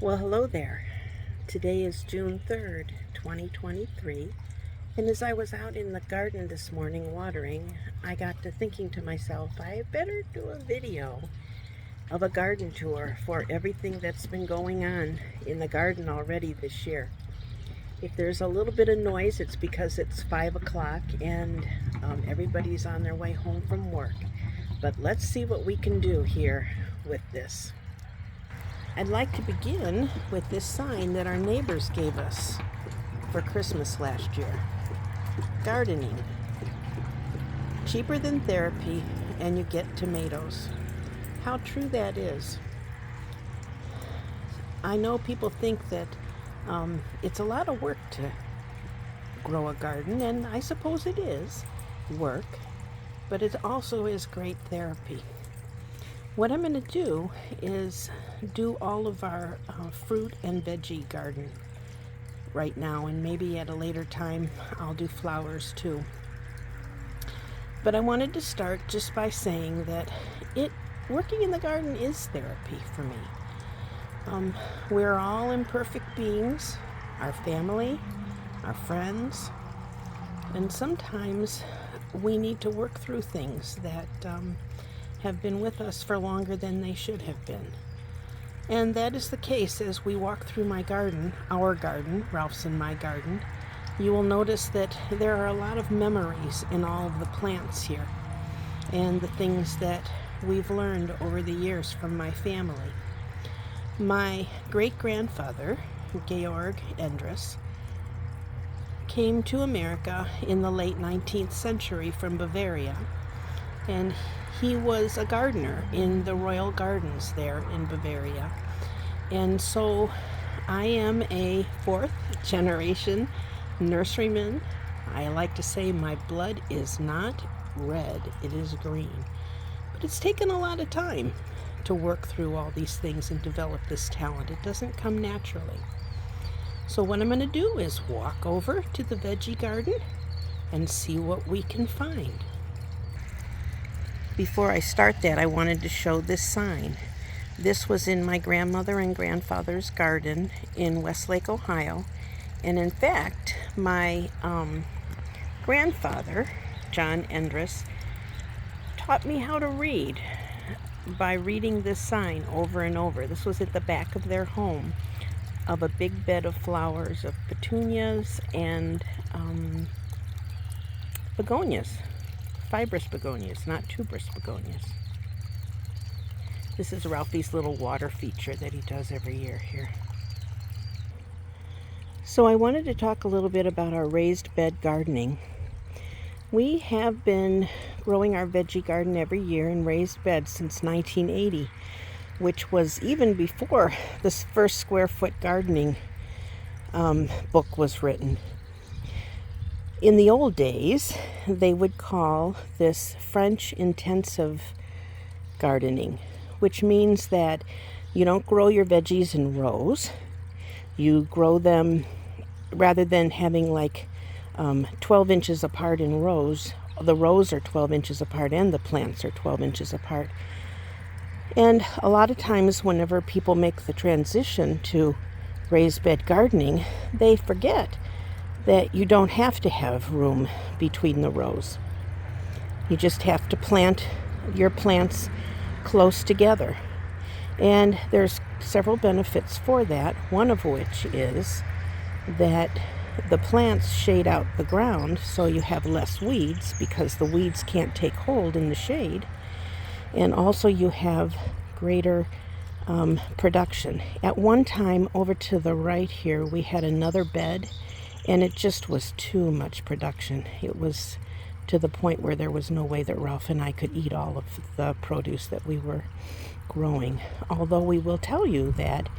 Well, hello there. Today is June 3rd, 2023, and as I was out in the garden this morning watering, I got to thinking to myself, I better do a video of a garden tour for everything that's been going on in the garden already this year. If there's a little bit of noise, it's because it's 5 o'clock and everybody's on their way home from work. But let's see what we can do here with this. I'd like to begin with this sign that our neighbors gave us for Christmas last year. Gardening. Cheaper than therapy, and you get tomatoes. How true that is. I know people think that it's a lot of work to grow a garden, and I suppose it is work, but it also is great therapy. What I'm going to do is do all of our fruit and veggie garden right now, and maybe at a later time I'll do flowers too. But I wanted to start just by saying that working in the garden is therapy for me. We're all imperfect beings, our family, our friends, and sometimes we need to work through things that have been with us for longer than they should have been. And that is the case as we walk through my garden, our garden, Ralph's and my garden. You will notice that there are a lot of memories in all of the plants here and the things that we've learned over the years from my family. My great-grandfather, Georg Endres, came to America in the late 19th century from Bavaria, and he was a gardener in the royal gardens there in Bavaria. And so I am a fourth generation nurseryman. I like to say my blood is not red, it is green. But it's taken a lot of time to work through all these things and develop this talent. It doesn't come naturally. So what I'm going to do is walk over to the veggie garden and see what we can find. Before I start that, I wanted to show this sign. This was in my grandmother and grandfather's garden in Westlake, Ohio. And in fact, my grandfather, John Endres, taught me how to read by reading this sign over and over. This was at the back of their home, of a big bed of flowers, of petunias and begonias. Fibrous begonias, not tuberous begonias. This is Ralphie's little water feature that he does every year here. So I wanted to talk a little bit about our raised bed gardening. We have been growing our veggie garden every year in raised beds since 1980, which was even before this first square foot gardening book was written. In the old days, they would call this French intensive gardening, which means that you don't grow your veggies in rows. You grow them, rather than having like 12 inches apart in rows, the rows are 12 inches apart and the plants are 12 inches apart. And a lot of times whenever people make the transition to raised bed gardening, they forget that you don't have to have room between the rows. You just have to plant your plants close together. And there's several benefits for that, one of which is that the plants shade out the ground so you have less weeds because the weeds can't take hold in the shade. And also you have greater production. At one time over to the right here, we had another bed, and it just was too much production. It was to the point where there was no way that Ralph and I could eat all of the produce that we were growing. Although we will tell you that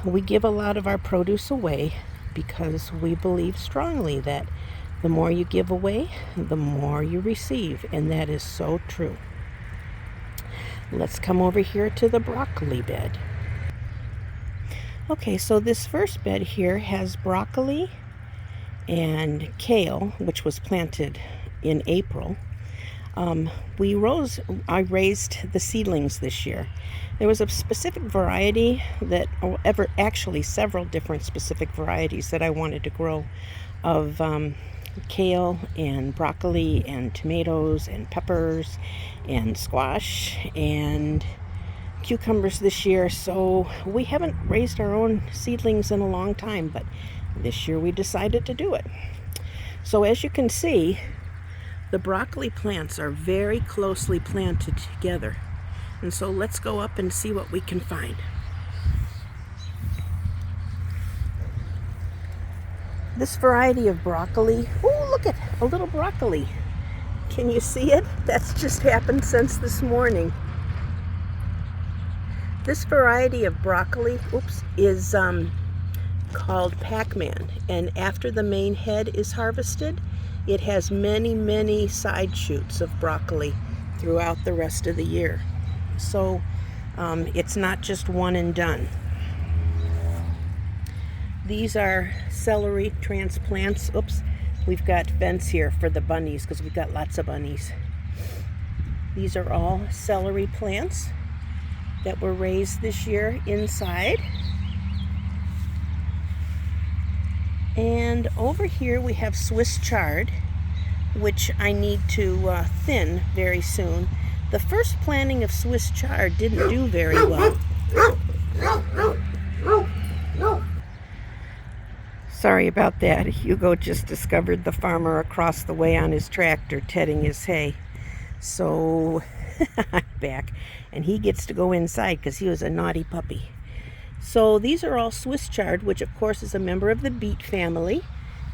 we give a lot of our produce away because we believe strongly that the more you give away, the more you receive, and that is so true. Let's come over here to the broccoli bed. Okay, so this first bed here has broccoli and kale, which was planted in April. I raised the seedlings this year. There was a specific variety actually several different specific varieties that I wanted to grow of kale and broccoli and tomatoes and peppers and squash and cucumbers this year. So we haven't raised our own seedlings in a long time, but this year we decided to do it. So as you can see, the broccoli plants are very closely planted together. And so let's go up and see what we can find. This variety of broccoli, oh, look at a little broccoli. Can you see it? That's just happened since this morning. This variety of broccoli, is called Pac-Man. And after the main head is harvested, it has many, many side shoots of broccoli throughout the rest of the year. So it's not just one and done. These are celery transplants. We've got vents here for the bunnies because we've got lots of bunnies. These are all celery plants that were raised this year inside. And over here we have Swiss chard, which I need to thin very soon. The first planting of Swiss chard didn't do very well. Sorry about that. Hugo just discovered the farmer across the way on his tractor tedding his hay. So I'm back, and he gets to go inside because he was a naughty puppy. So these are all Swiss chard, which of course is a member of the beet family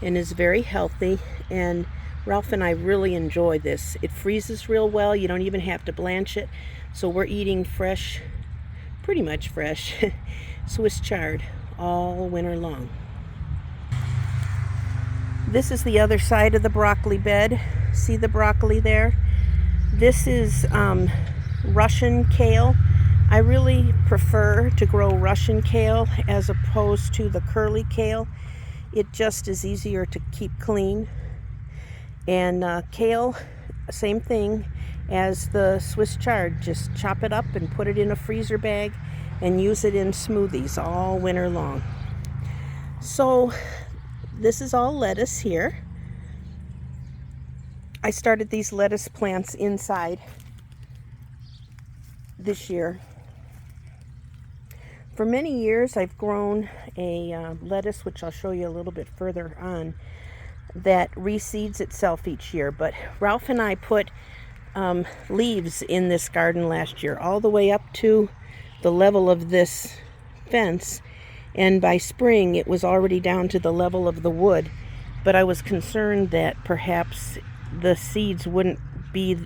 and is very healthy. And Ralph and I really enjoy this. It freezes real well. You don't even have to blanch it. So we're eating fresh, pretty much fresh, Swiss chard all winter long. This is the other side of the broccoli bed. See the broccoli there? This is Russian kale. I really prefer to grow Russian kale as opposed to the curly kale. It just is easier to keep clean. And kale, same thing as the Swiss chard. Just chop it up and put it in a freezer bag and use it in smoothies all winter long. So this is all lettuce here. I started these lettuce plants inside this year. For many years I've grown a lettuce, which I'll show you a little bit further on, that reseeds itself each year. But Ralph and I put leaves in this garden last year all the way up to the level of this fence, and by spring it was already down to the level of the wood. But I was concerned that perhaps the seeds wouldn't be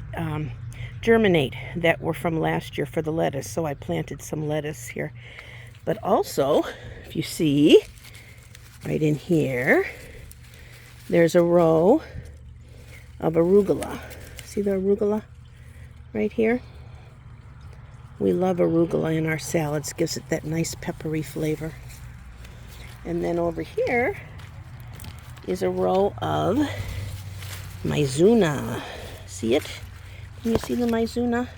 germinate that were from last year for the lettuce, so I planted some lettuce here. But also, if you see right in here, there's a row of arugula. See the arugula right here? We love arugula in our salads. Gives it that nice peppery flavor. And then over here is a row of Mizuna. See it? Can you see the Mizuna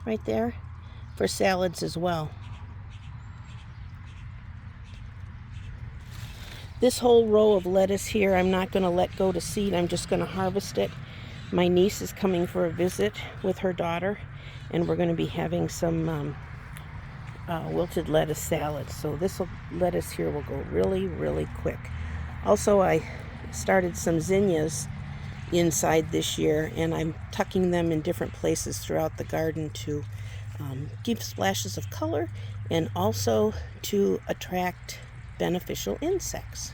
right there? For salads as well. This whole row of lettuce here, I'm not going to let go to seed. I'm just going to harvest it. My niece is coming for a visit with her daughter, and we're going to be having some wilted lettuce salad. So this lettuce here will go really, really quick. Also, I started some zinnias inside this year, and I'm tucking them in different places throughout the garden to give splashes of color and also to attract beneficial insects.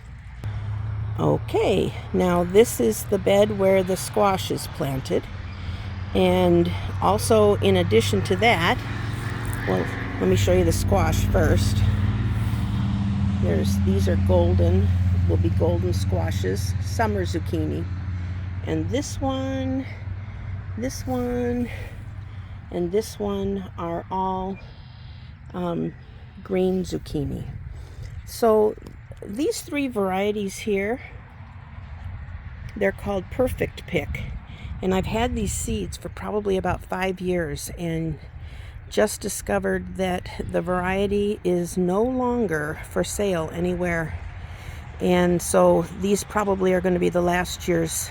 Okay, now this is the bed where the squash is planted, and also in addition to that, well, let me show you the squash first. These are golden, will be golden squashes, summer zucchini, and this one, and this one are all green zucchini. So these three varieties here, they're called Perfect Pick, And I've had these seeds for probably about 5 years and just discovered that the variety is no longer for sale anywhere. And so these probably are going to be the last year's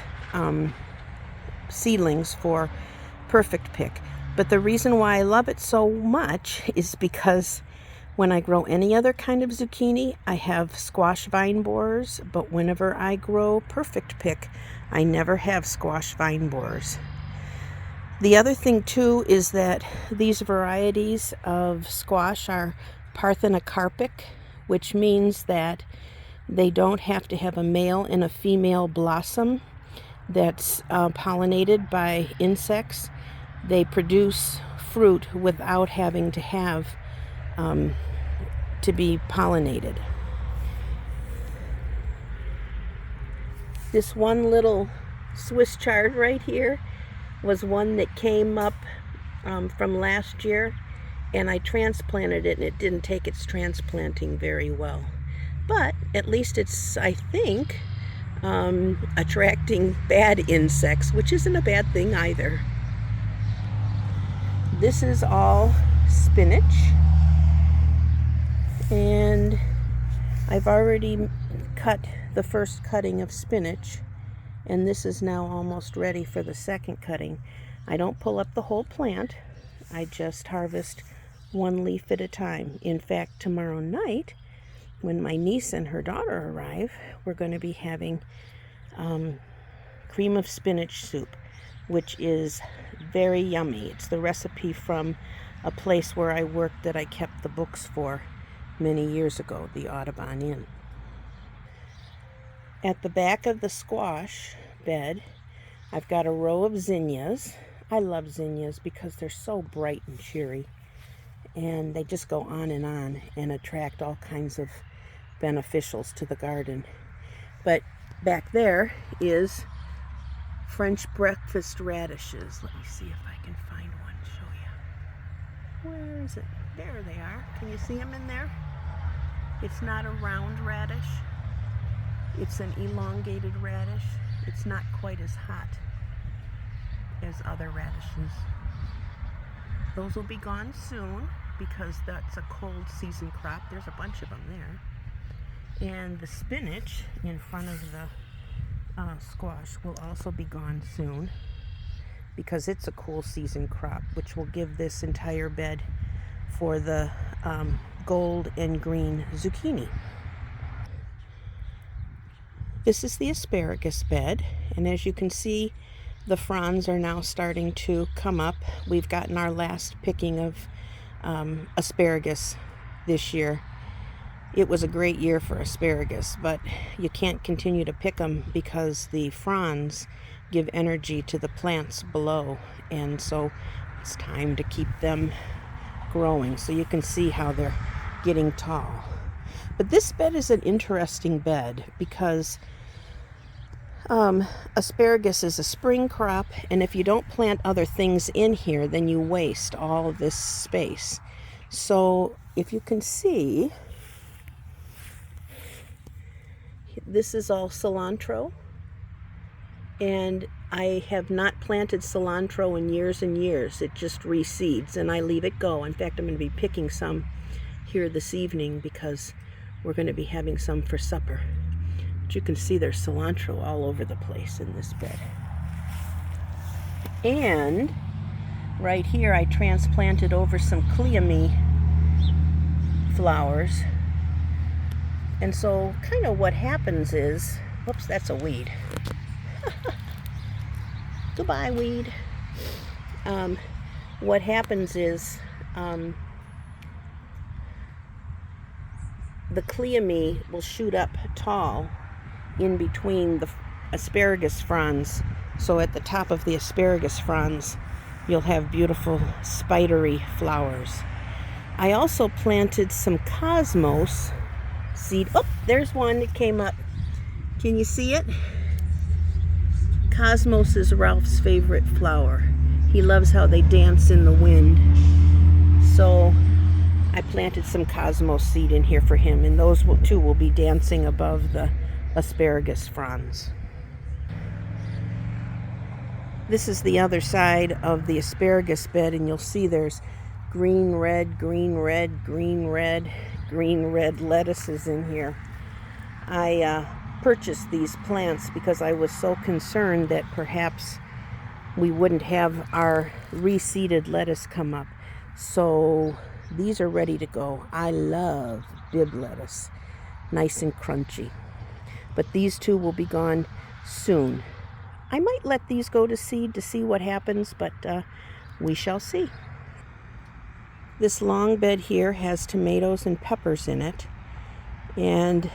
seedlings for Perfect Pick. But the reason why I love it so much is because when I grow any other kind of zucchini, I have squash vine borers, but whenever I grow Perfect Pick, I never have squash vine borers. The other thing too is that these varieties of squash are parthenocarpic, which means that they don't have to have a male and a female blossom that's pollinated by insects. They produce fruit without having to have to be pollinated. This one little Swiss chard right here was one that came up from last year, and I transplanted it, and it didn't take its transplanting very well. But at least it's, I think, attracting bad insects, which isn't a bad thing either. This is all spinach, and I've already cut the first cutting of spinach, and this is now almost ready for the second cutting. I don't pull up the whole plant. I just harvest one leaf at a time. In fact, tomorrow night, when my niece and her daughter arrive, we're going to be having cream of spinach soup, which is very yummy. It's the recipe from a place where I worked that I kept the books for many years ago, the Audubon Inn. At the back of the squash bed, I've got a row of zinnias. I love zinnias because they're so bright and cheery, and they just go on and attract all kinds of beneficials to the garden. But back there is French breakfast radishes. Let me see if I can find one to show you. Where is it? There they are. Can you see them in there? It's not a round radish. It's an elongated radish. It's not quite as hot as other radishes. Those will be gone soon because that's a cold season crop. There's a bunch of them there. And the spinach in front of the squash will also be gone soon because it's a cool season crop, which will give this entire bed for the gold and green zucchini. This is the asparagus bed, and as you can see, the fronds are now starting to come up. We've gotten our last picking of asparagus this year. It was a great year for asparagus, but you can't continue to pick them because the fronds give energy to the plants below, and so it's time to keep them growing. So you can see how they're getting tall. But this bed is an interesting bed because asparagus is a spring crop, and if you don't plant other things in here, then you waste all of this space. So if you can see, this is all cilantro, and I have not planted cilantro in years and years. It just reseeds, and I leave it go. In fact, I'm going to be picking some here this evening because we're going to be having some for supper. But you can see there's cilantro all over the place in this bed. And right here I transplanted over some cleome flowers. And so kind of what happens is, whoops, that's a weed. Goodbye, weed. What happens is the cleome will shoot up tall in between the asparagus fronds. So at the top of the asparagus fronds, you'll have beautiful spidery flowers. I also planted some cosmos seed. Oh, there's one that came up. Can you see it? Cosmos is Ralph's favorite flower. He loves how they dance in the wind. So I planted some cosmos seed in here for him, and those too will be dancing above the asparagus fronds. This is the other side of the asparagus bed, and you'll see there's green, red, green, red, green, red, green, red lettuces in here. I purchased these plants because I was so concerned that perhaps we wouldn't have our reseeded lettuce come up. So these are ready to go. I love bib lettuce, nice and crunchy. But these two will be gone soon. I might let these go to seed to see what happens, but we shall see. This long bed here has tomatoes and peppers in it, and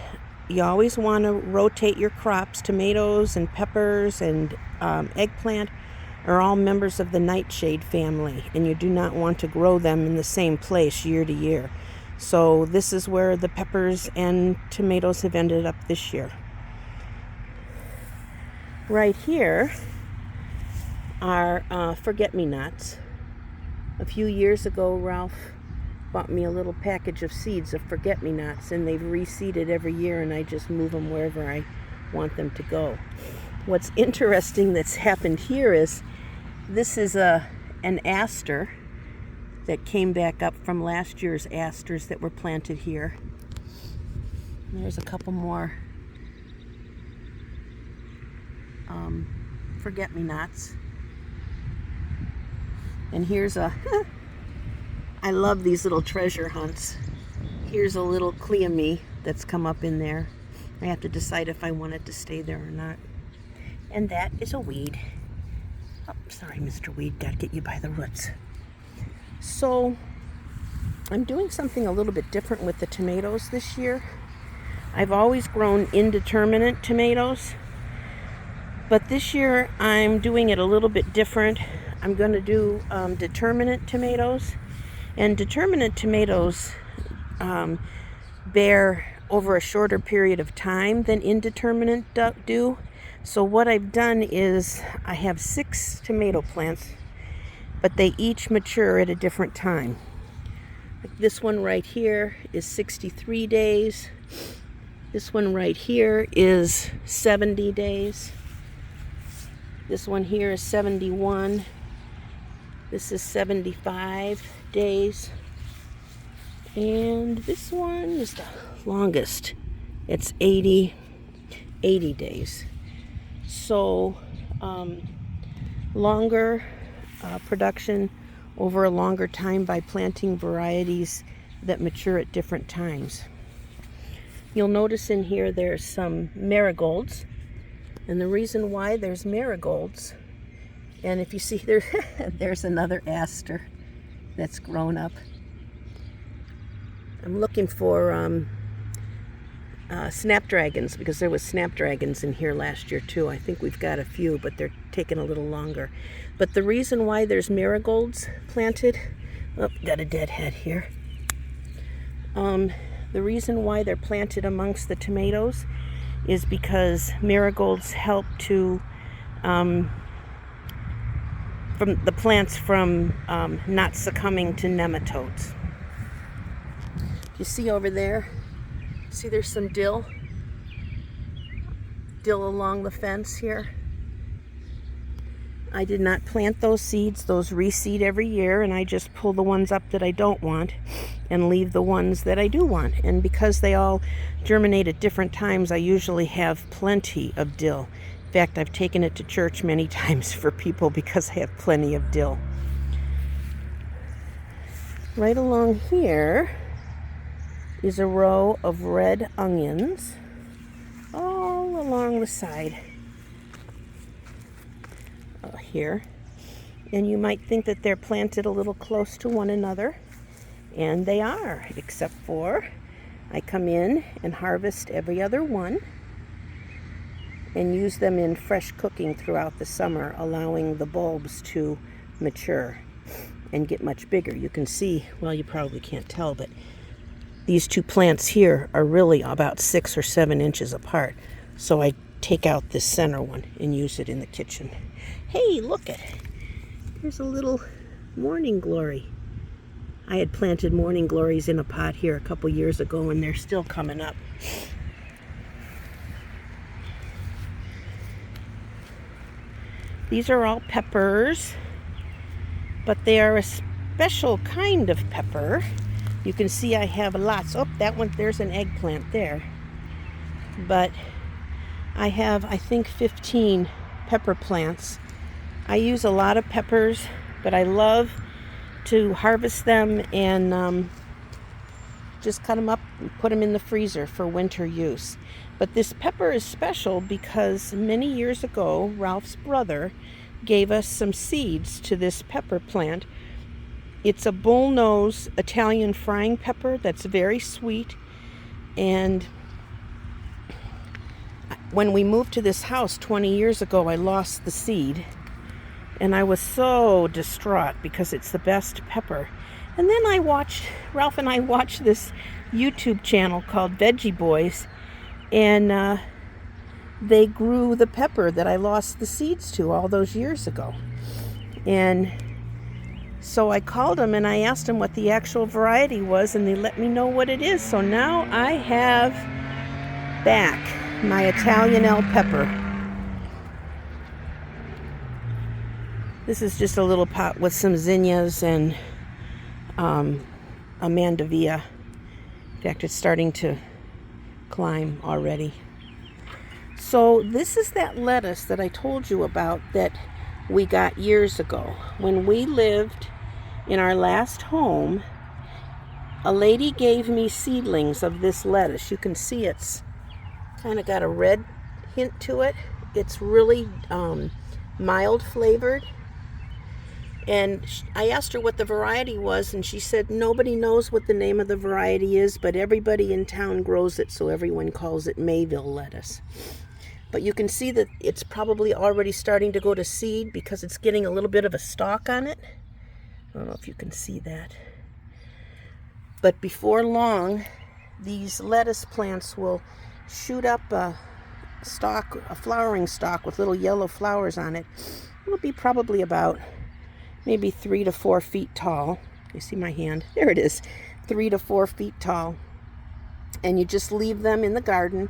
you always want to rotate your crops. Tomatoes and peppers and eggplant are all members of the nightshade family, and you do not want to grow them in the same place year to year. So this is where the peppers and tomatoes have ended up this year. Right here are forget-me-nots. A few years ago, Ralph bought me a little package of seeds of forget-me-nots, and they've reseeded every year, and I just move them wherever I want them to go. What's interesting that's happened here is this is an aster that came back up from last year's asters that were planted here. There's a couple more forget-me-nots. And here's I love these little treasure hunts. Here's a little cleome that's come up in there. I have to decide if I want it to stay there or not. And that is a weed. Oh, sorry, Mr. Weed, gotta get you by the roots. So I'm doing something a little bit different with the tomatoes this year. I've always grown indeterminate tomatoes, but this year I'm doing it a little bit different. I'm going to do determinate tomatoes, and determinate tomatoes bear over a shorter period of time than indeterminate do. So what I've done is I have 6 tomato plants, but they each mature at a different time. Like this one right here is 63 days. This one right here is 70 days. This one here is 71. This is 75 days. And this one is the longest. It's 80 days. So longer production over a longer time by planting varieties that mature at different times. You'll notice in here there's some marigolds, and the reason why there's marigolds, and if you see there's another aster that's grown up. I'm looking for snapdragons, because there was snapdragons in here last year too. I think we've got a few, but they're taking a little longer. But the reason why there's marigolds planted, oh, got a dead head here. The reason why they're planted amongst the tomatoes is because marigolds help to from the plants from not succumbing to nematodes. You see over there, see there's some dill along the fence here. I did not plant those seeds. Those reseed every year, and I just pull the ones up that I don't want and leave the ones that I do want. And because they all germinate at different times, I usually have plenty of dill. In fact, I've taken it to church many times for people because I have plenty of dill. Right along here is a row of red onions all along the side here. And you might think that they're planted a little close to one another, and they are, except for I come in and harvest every other one and use them in fresh cooking throughout the summer, allowing the bulbs to mature and get much bigger. You can see, well, you probably can't tell, but these two plants here are really about 6 or 7 inches apart. So I take out this center one and use it in the kitchen. Hey, look it. Here's a little morning glory. I had planted morning glories in a pot here a couple years ago, and they're still coming up. These are all peppers, but they are a special kind of pepper. You can see I have lots. Oh, that one, there's an eggplant there. But I have, I think, 15 pepper plants. I use a lot of peppers, but I love to harvest them and just cut them up and put them in the freezer for winter use. But this pepper is special because many years ago, Ralph's brother gave us some seeds to this pepper plant. It's a bullnose Italian frying pepper that's very sweet. And when we moved to this house 20 years ago, I lost the seed. And I was so distraught because it's the best pepper. And then Ralph and I watched this YouTube channel called Veggie Boys. And they grew the pepper that I lost the seeds to all those years ago. And so I called them and I asked them what the actual variety was, and they let me know what it is. So now I have back my Italian El Pepper. This is just a little pot with some zinnias and a mandevilla. In fact, it's starting to climb already. So this is that lettuce that I told you about that we got years ago. When we lived in our last home, a lady gave me seedlings of this lettuce. You can see it's kind of got a red hint to it. It's really mild flavored. And I asked her what the variety was, and she said nobody knows what the name of the variety is, but everybody in town grows it, so everyone calls it Mayville lettuce. But you can see that it's probably already starting to go to seed because it's getting a little bit of a stalk on it. I don't know if you can see that. But before long, these lettuce plants will shoot up a flowering stalk with little yellow flowers on it. It'll be probably about maybe 3 to 4 feet tall. You see my hand? There it is. 3 to 4 feet tall. And you just leave them in the garden,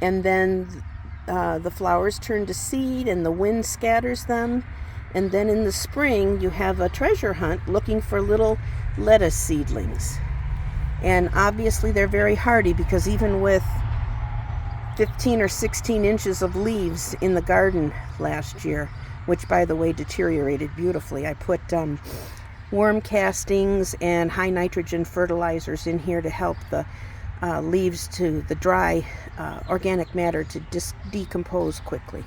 and then the flowers turn to seed and the wind scatters them. And then in the spring, you have a treasure hunt looking for little lettuce seedlings. And obviously they're very hardy because even with 15 or 16 inches of leaves in the garden last year, which by the way deteriorated beautifully, I put worm castings and high nitrogen fertilizers in here to help the leaves, to the dry organic matter to decompose quickly.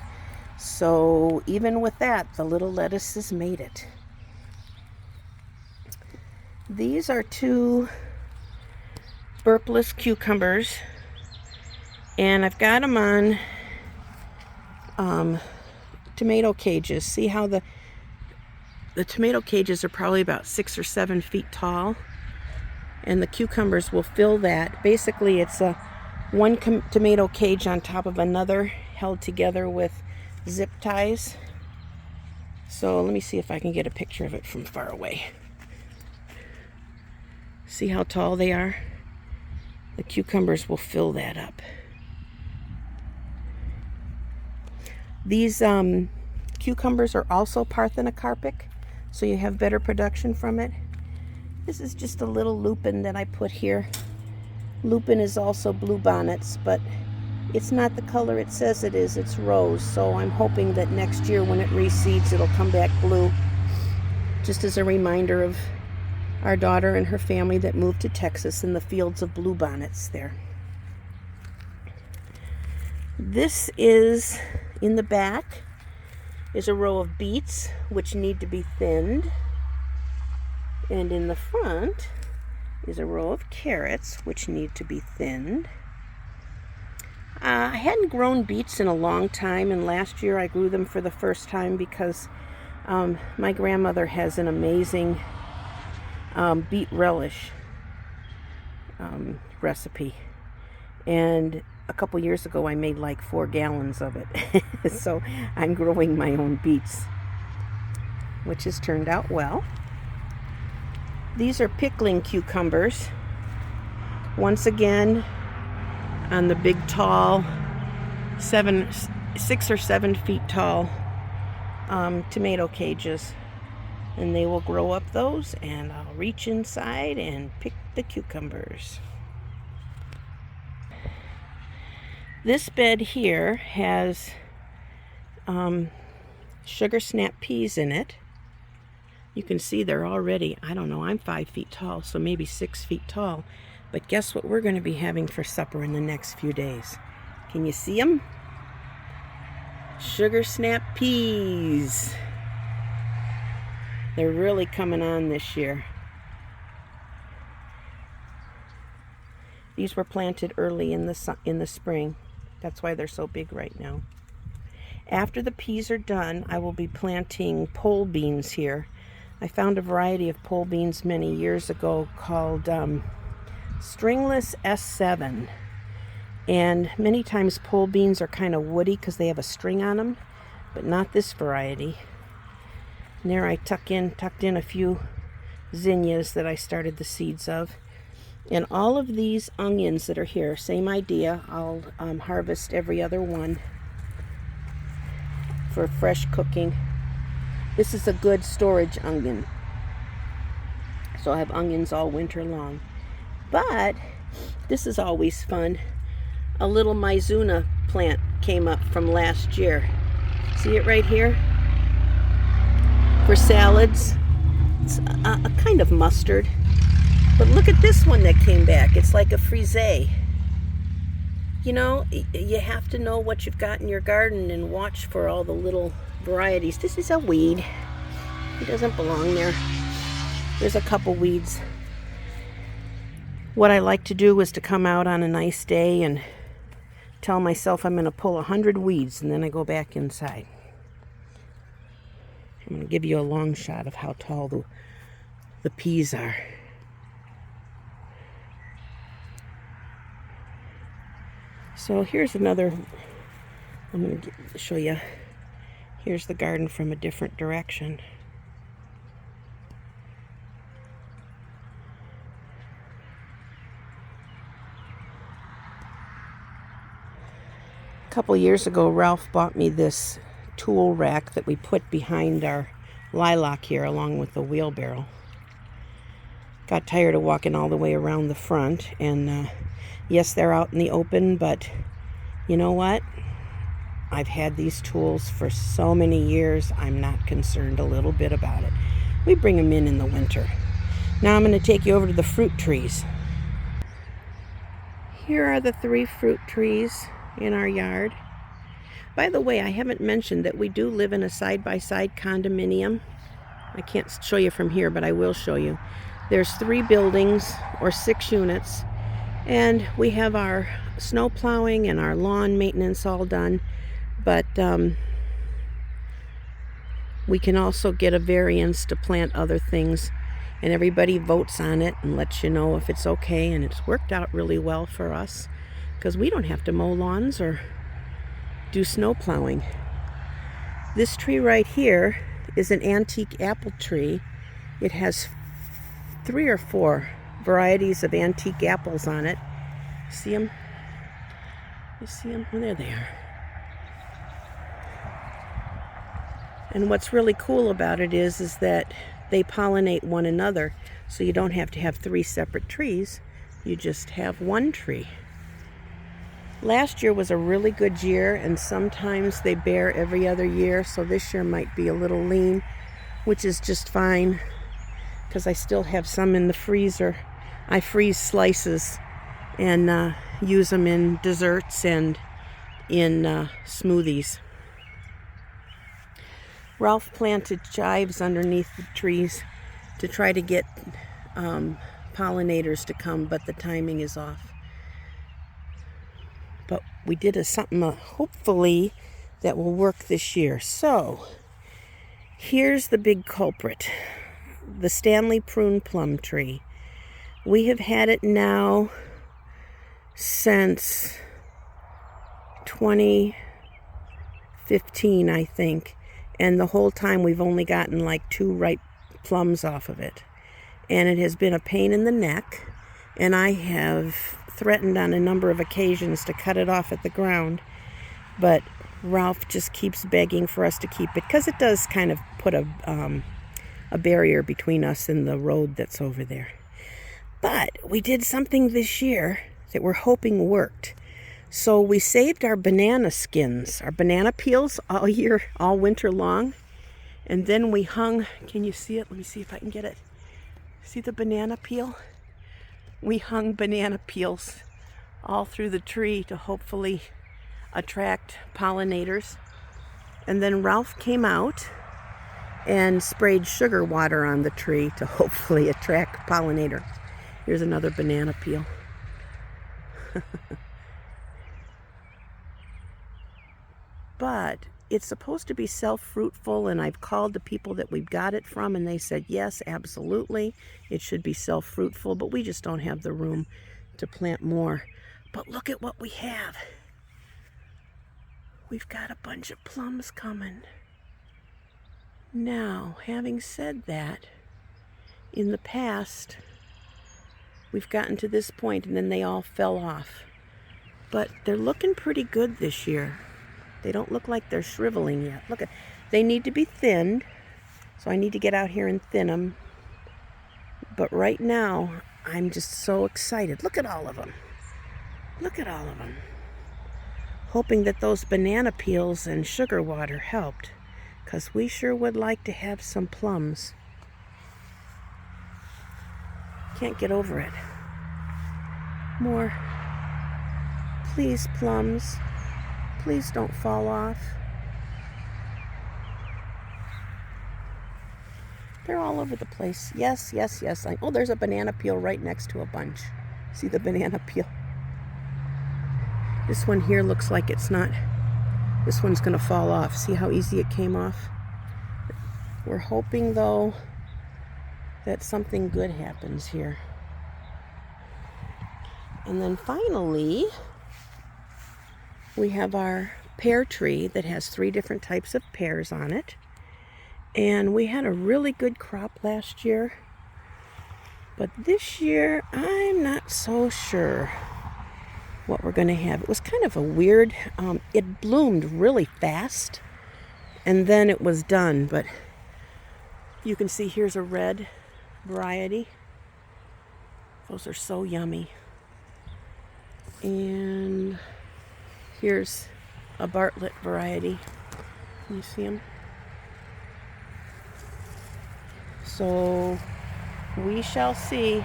So even with that, the little lettuces made it. These are 2 burpless cucumbers, and I've got them on tomato cages. See how the tomato cages are probably about 6 or 7 feet tall, and the cucumbers will fill that. Basically, it's a one tomato cage on top of another, held together with zip ties. So let me see if I can get a picture of it from far away. See how tall they are? The cucumbers will fill that up. These cucumbers are also parthenocarpic, so you have better production from it. This is just a little lupin that I put here. Lupin is also bluebonnets, but it's not the color it says it is. It's rose, so I'm hoping that next year when it reseeds, it'll come back blue. Just as a reminder of our daughter and her family that moved to Texas in the fields of bluebonnets there. This is, in the back, is a row of beets, which need to be thinned. And in the front is a row of carrots, which need to be thinned. I hadn't grown beets in a long time, and last year I grew them for the first time because my grandmother has an amazing beet relish recipe. And a couple years ago I made like 4 gallons of it. So I'm growing my own beets, which has turned out well. These are pickling cucumbers. Once again, on the big tall 6 or 7 feet tall tomato cages. And they will grow up those, and I'll reach inside and pick the cucumbers. This bed here has sugar snap peas in it. You can see they're already, I don't know, I'm 5 feet tall, so maybe 6 feet tall. But guess what we're going to be having for supper in the next few days? Can you see them? Sugar snap peas. They're really coming on this year. These were planted early in the spring. That's why they're so big right now. After the peas are done, I will be planting pole beans here. I found a variety of pole beans many years ago called Stringless S7. And many times pole beans are kind of woody because they have a string on them, but not this variety. And there I tucked in a few zinnias that I started the seeds of. And all of these onions that are here, same idea. I'll harvest every other one for fresh cooking. This is a good storage onion. So I have onions all winter long. But this is always fun. A little Mizuna plant came up from last year. See it right here? For salads. It's a kind of mustard. But look at this one that came back. It's like a frisee. You know, you have to know what you've got in your garden and watch for all the little varieties. This is a weed. It doesn't belong there. There's a couple weeds. What I like to do is to come out on a nice day and tell myself I'm going to pull 100 weeds, and then I go back inside. I'm going to give you a long shot of how tall the peas are. So here's another, I'm going to show you. Here's the garden from a different direction. A couple years ago, Ralph bought me this tool rack that we put behind our lilac here along with the wheelbarrow. Got tired of walking all the way around the front, and yes, they're out in the open, but you know what? I've had these tools for so many years, I'm not concerned a little bit about it. We bring them in the winter. Now I'm going to take you over to the fruit trees. Here are the 3 fruit trees in our yard. By the way, I haven't mentioned that we do live in a side-by-side condominium. I can't show you from here, but I will show you. There's 3 buildings, or 6 units, and we have our snow plowing and our lawn maintenance all done, but we can also get a variance to plant other things, and everybody votes on it and lets you know if it's okay, and it's worked out really well for us because we don't have to mow lawns or do snow plowing. This tree right here is an antique apple tree. It has 3 or 4 varieties of antique apples on it. See them? You see them? Oh, there they are. And what's really cool about it is that they pollinate one another, so you don't have to have 3 separate trees. You just have 1 tree. Last year was a really good year, and sometimes they bear every other year, so this year might be a little lean, which is just fine because I still have some in the freezer. I freeze slices and use them in desserts and in smoothies. Ralph planted chives underneath the trees to try to get pollinators to come, but the timing is off. But we did something hopefully that will work this year. So here's the big culprit, the Stanley prune plum tree. We have had it now since 2015, I think. And the whole time we've only gotten like 2 ripe plums off of it. And it has been a pain in the neck. And I have threatened on a number of occasions to cut it off at the ground. But Ralph just keeps begging for us to keep it because it does kind of put a barrier between us and the road that's over there. But we did something this year that we're hoping worked. So we saved our banana skins, our banana peels all winter long. And then we hung, can you see it? Let me see if I can get it. See the banana peel? We hung banana peels all through the tree to hopefully attract pollinators. And then Ralph came out and sprayed sugar water on the tree to hopefully attract pollinators. Here's another banana peel. But it's supposed to be self-fruitful, and I've called the people that we've got it from, and they said, yes, absolutely, it should be self-fruitful, but we just don't have the room to plant more. But look at what we have. We've got a bunch of plums coming. Now, having said that, in the past, we've gotten to this point and then they all fell off. But they're looking pretty good this year. They don't look like they're shriveling yet. Look at, they need to be thinned, so I need to get out here and thin them. But right now, I'm just so excited. Look at all of them. Look at all of them. Hoping that those banana peels and sugar water helped, because we sure would like to have some plums. Can't get over it. More. Please, plums. Please don't fall off. They're all over the place. Yes, yes, yes. Oh, there's a banana peel right next to a bunch. See the banana peel? This one here looks like it's not. This one's going to fall off. See how easy it came off? We're hoping, though, that something good happens here. And then finally, we have our pear tree that has 3 different types of pears on it. And we had a really good crop last year. But this year, I'm not so sure what we're going to have. It was kind of a weird, it bloomed really fast. And then it was done. But you can see here's a red variety. Those are so yummy. And here's a Bartlett variety. Can you see them? So we shall see.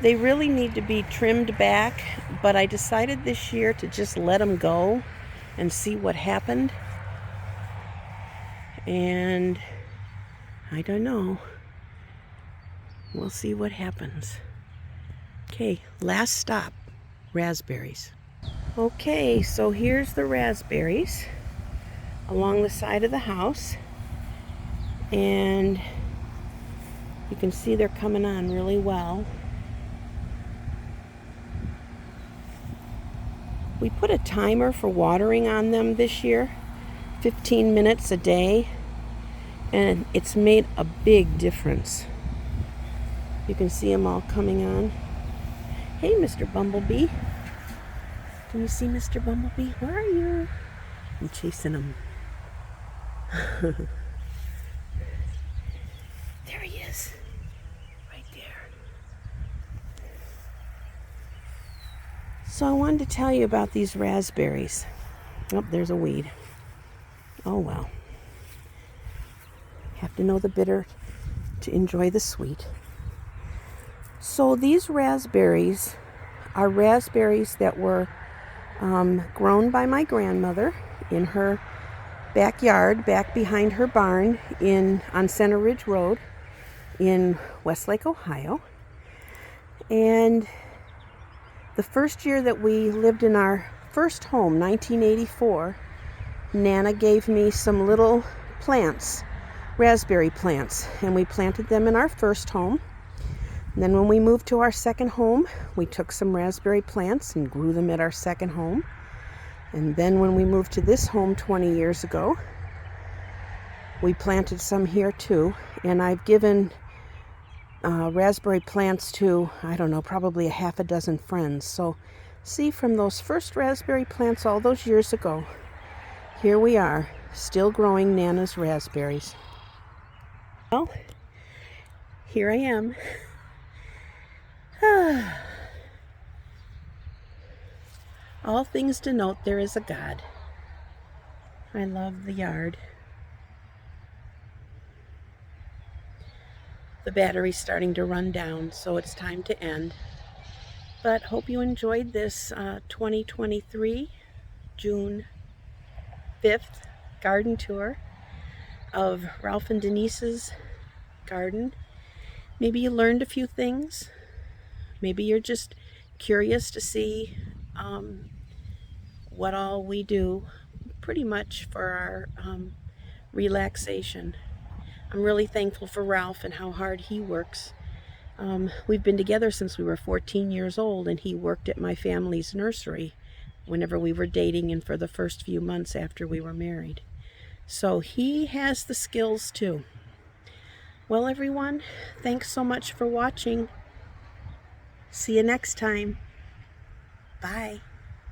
They really need to be trimmed back, but I decided this year to just let them go and see what happened. And I don't know. We'll see what happens. Okay, last stop, raspberries. Okay, so here's the raspberries along the side of the house. And you can see they're coming on really well. We put a timer for watering on them this year, 15 minutes a day, and it's made a big difference. You can see them all coming on. Hey, Mr. Bumblebee. Can you see Mr. Bumblebee? Where are you? I'm chasing him. There he is. Right there. So I wanted to tell you about these raspberries. Oh, there's a weed. Oh well. Have to know the bitter to enjoy the sweet. So these raspberries are raspberries that were grown by my grandmother in her backyard, back behind her barn on Center Ridge Road in Westlake, Ohio. And the first year that we lived in our first home, 1984, Nana gave me some little plants, raspberry plants, and we planted them in our first home. And then when we moved to our second home, we took some raspberry plants and grew them at our second home. And then when we moved to this home 20 years ago, we planted some here too. And I've given raspberry plants to, I don't know, probably a half a dozen friends. So see, from those first raspberry plants all those years ago Here we are, still growing Nana's raspberries. Well, here I am. All things denote there is a God. I love the yard. The battery's starting to run down, so it's time to end. But hope you enjoyed this 2023 June 5th garden tour of Ralph and Denise's garden. Maybe you learned a few things. Maybe you're just curious to see what all we do pretty much for our relaxation. I'm really thankful for Ralph and how hard he works. We've been together since we were 14 years old, and he worked at my family's nursery whenever we were dating and for the first few months after we were married. So he has the skills too. Well, everyone, thanks so much for watching. See you next time. Bye.